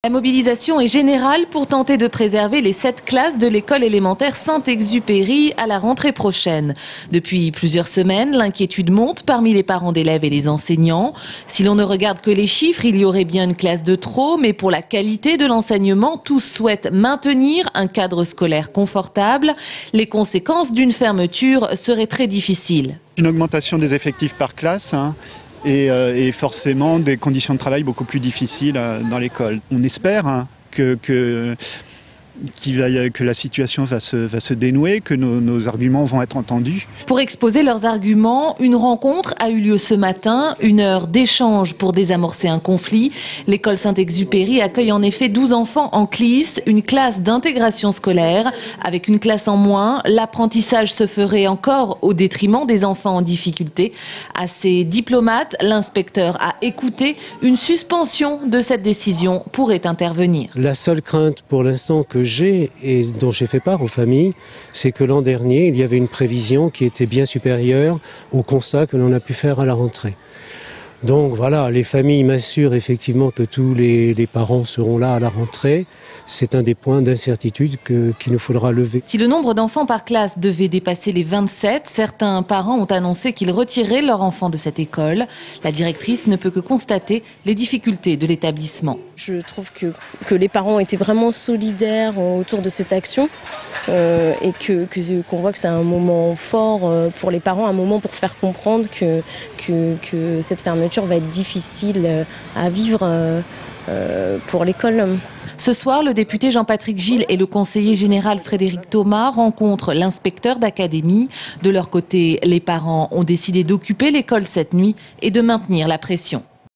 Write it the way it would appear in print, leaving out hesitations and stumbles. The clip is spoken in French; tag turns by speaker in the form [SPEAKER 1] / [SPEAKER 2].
[SPEAKER 1] La mobilisation est générale pour tenter de préserver les 7 classes de l'école élémentaire Saint-Exupéry à la rentrée prochaine. Depuis plusieurs semaines, l'inquiétude monte parmi les parents d'élèves et les enseignants. Si l'on ne regarde que les chiffres, il y aurait bien une classe de trop, mais pour la qualité de l'enseignement, tous souhaitent maintenir un cadre scolaire confortable. Les conséquences d'une fermeture seraient très difficiles.
[SPEAKER 2] Une augmentation des effectifs par classe. Et forcément des conditions de travail beaucoup plus difficiles dans l'école. On espère que la situation va se dénouer, que nos arguments vont être entendus.
[SPEAKER 1] Pour exposer leurs arguments, une rencontre a eu lieu ce matin, une heure d'échange pour désamorcer un conflit. L'école Saint-Exupéry accueille en effet 12 enfants en CLIS, une classe d'intégration scolaire. Avec une classe en moins, l'apprentissage se ferait encore au détriment des enfants en difficulté. À ces diplomates, l'inspecteur a écouté. Une suspension de cette décision pourrait intervenir.
[SPEAKER 3] La seule crainte pour l'instant que j'ai et dont j'ai fait part aux familles, c'est que l'an dernier, il y avait une prévision qui était bien supérieure au constat que l'on a pu faire à la rentrée. Donc voilà, les familles m'assurent effectivement que tous les parents seront là à la rentrée. C'est un des points d'incertitude qu'il nous faudra lever.
[SPEAKER 1] Si le nombre d'enfants par classe devait dépasser les 27, certains parents ont annoncé qu'ils retireraient leur enfant de cette école. La directrice ne peut que constater les difficultés de l'établissement.
[SPEAKER 4] Je trouve que les parents étaient vraiment solidaires autour de cette action et qu'on voit que c'est un moment fort pour les parents, un moment pour faire comprendre que cette fermeture va être difficile à vivre pour l'école.
[SPEAKER 1] Ce soir, le député Jean-Patrick Gille et le conseiller général Frédéric Thomas rencontrent l'inspecteur d'académie. De leur côté, les parents ont décidé d'occuper l'école cette nuit et de maintenir la pression.